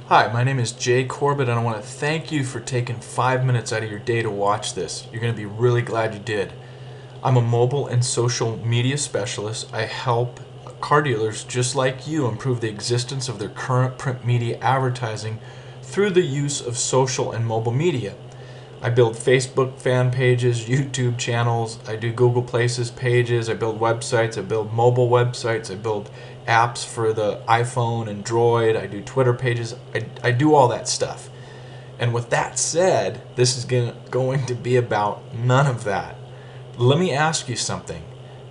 Hi, my name is Jay Corbett, and I want to thank you for taking 5 minutes out of your day to watch this. You're going to be really glad you did. I'm a mobile and social media specialist. I help car dealers just like you improve the existence of their current print media advertising through the use of social and mobile media. I build Facebook fan pages, YouTube channels, I do Google Places pages, I build websites, I build mobile websites, I build apps for the iPhone and Droid, I do Twitter pages, I do all that stuff. And with that said, this is going to be about none of that. Let me ask you something.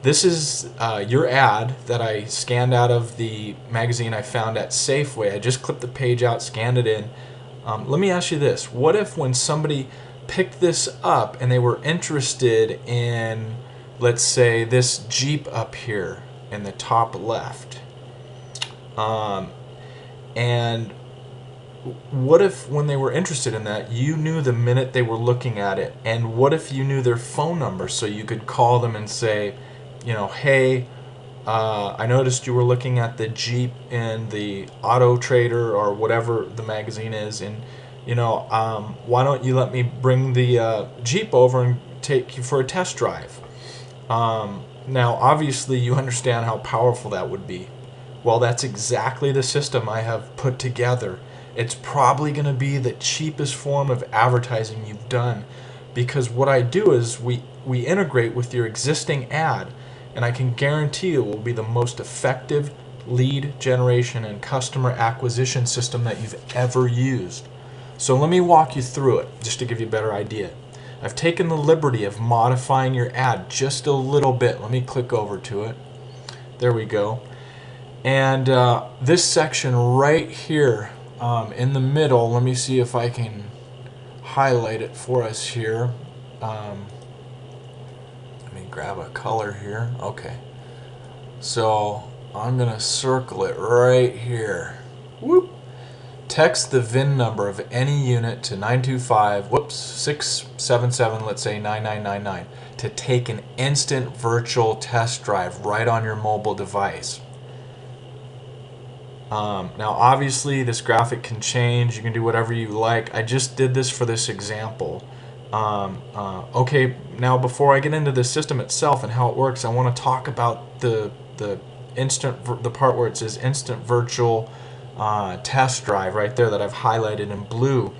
This is your ad that I scanned out of the magazine I found at Safeway. I just clipped the page out, scanned it in. Let me ask you this. What if when somebody picked this up and they were interested in, let's say, this Jeep up here in the top left? And what if when they were interested in that, you knew the minute they were looking at it? And what if you knew their phone number so you could call them and say, hey, I noticed you were looking at the Jeep in the Auto Trader or whatever the magazine is, and why don't you let me bring the Jeep over and take you for a test drive? Now, obviously, you understand how powerful that would be. Well, that's exactly the system I have put together. It's probably going to be the cheapest form of advertising you've done, because what I do is we integrate with your existing ad, and I can guarantee it will be the most effective lead generation and customer acquisition system that you've ever used. So let me walk you through it just to give you a better idea. I've taken the liberty of modifying your ad just a little bit. Let me click over to it. There we go. And this section right here in the middle, let me see if I can highlight it for us here. Let me grab a color here. Okay. So I'm going to circle it right here. Whoop. Text the VIN number of any unit to 677, let's say 9999, to take an instant virtual test drive right on your mobile device. Now obviously this graphic can change, you can do whatever you like. I just did this for this example. Okay, now before I get into the system itself and how it works, I want to talk about the part where it says instant virtual test drive right there that I've highlighted in blue.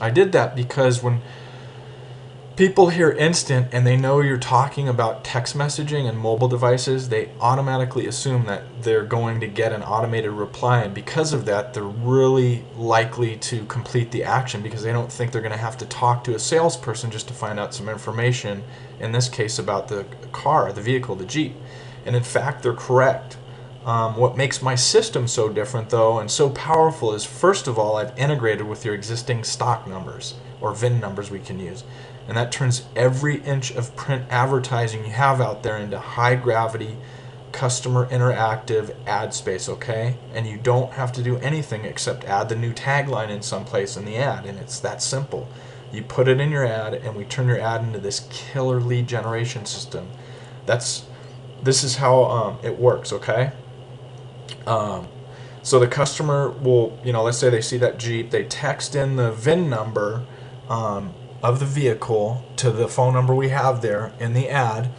I did that because when people hear instant and they know you're talking about text messaging and mobile devices, they automatically assume that they're going to get an automated reply, and because of that they're really likely to complete the action because they don't think they're going to have to talk to a salesperson just to find out some information, in this case about the car, the vehicle, the Jeep. And in fact, they're correct. What makes my system so different though and so powerful is, first of all, I've integrated with your existing stock numbers or VIN numbers we can use, and that turns every inch of print advertising you have out there into high gravity customer interactive ad space, okay? And you don't have to do anything except add the new tagline in someplace in the ad, and it's that simple. You put it in your ad and we turn your ad into this killer lead generation system. This is how it works, okay? So the customer will, let's say they see that Jeep, they text in the VIN number of the vehicle to the phone number we have there in the ad,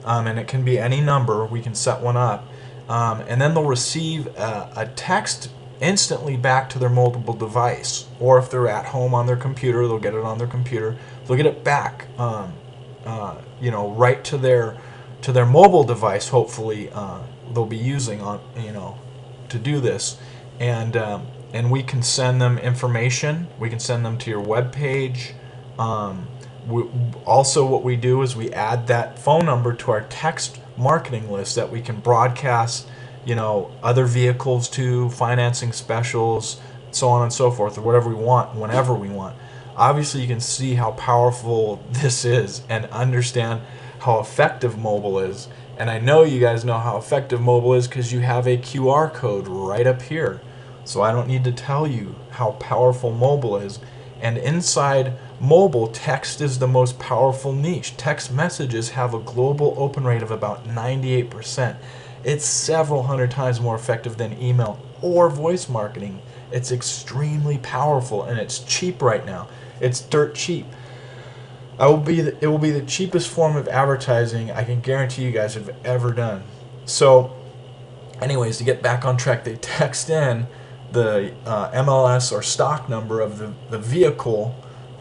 and it can be any number, we can set one up, and then they'll receive a text instantly back to their mobile device, or if they're at home on their computer, they'll get it on their computer, they'll get it back right to their mobile device, hopefully they'll be using on to do this, and we can send them information, we can send them to your web page. Also what we do is we add that phone number to our text marketing list that we can broadcast other vehicles to, financing specials, so on and so forth, or whatever we want, whenever we want. Obviously you can see how powerful this is and understand how effective mobile is. And I know you guys know how effective mobile is because you have a QR code right up here. So I don't need to tell you how powerful mobile is. And inside mobile, text is the most powerful niche. Text messages have a global open rate of about 98%. It's several hundred times more effective than email or voice marketing. It's extremely powerful, and it's cheap right now. It's dirt cheap. It will be the cheapest form of advertising I can guarantee you guys have ever done. So, anyways, to get back on track, they text in the MLS or stock number of the vehicle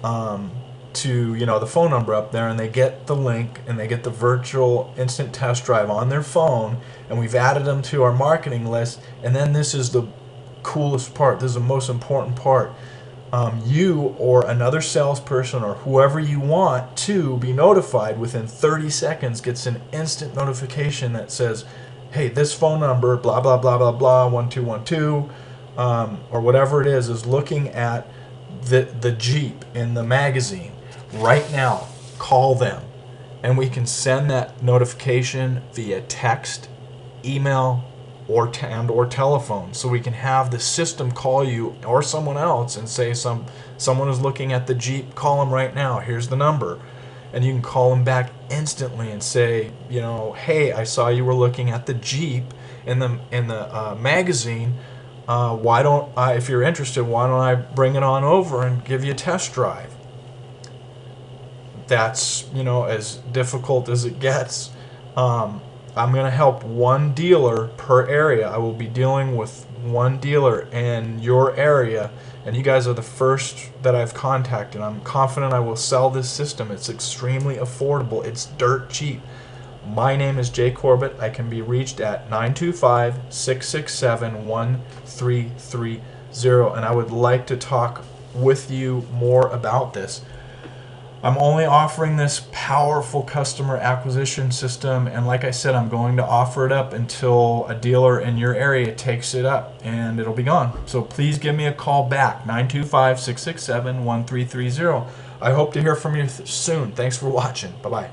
to the phone number up there, and they get the link and they get the virtual instant test drive on their phone, and we've added them to our marketing list. And then this is the coolest part. This is the most important part. You or another salesperson or whoever you want to be notified within 30 seconds gets an instant notification that says, hey, this phone number, blah, blah, blah, blah, blah, 1212, or whatever it is looking at the Jeep in the magazine. Right now, call them. And we can send that notification via text, email, or telephone, so we can have the system call you or someone else and say someone is looking at the Jeep, call them right now, here's the number. And you can call them back instantly and say, hey, I saw you were looking at the Jeep in the magazine. Why don't I, if you're interested, why don't I bring it on over and give you a test drive? That's as difficult as it gets. I'm going to help one dealer per area. I will be dealing with one dealer in your area, and you guys are the first that I've contacted. I'm confident I will sell this system. It's extremely affordable. It's dirt cheap. My name is Jay Corbett. I can be reached at 925-667-1330, and I would like to talk with you more about this. I'm only offering this powerful customer acquisition system, and like I said, I'm going to offer it up until a dealer in your area takes it up, and it'll be gone. So please give me a call back, 925-667-1330. I hope to hear from you soon. Thanks for watching. Bye-bye.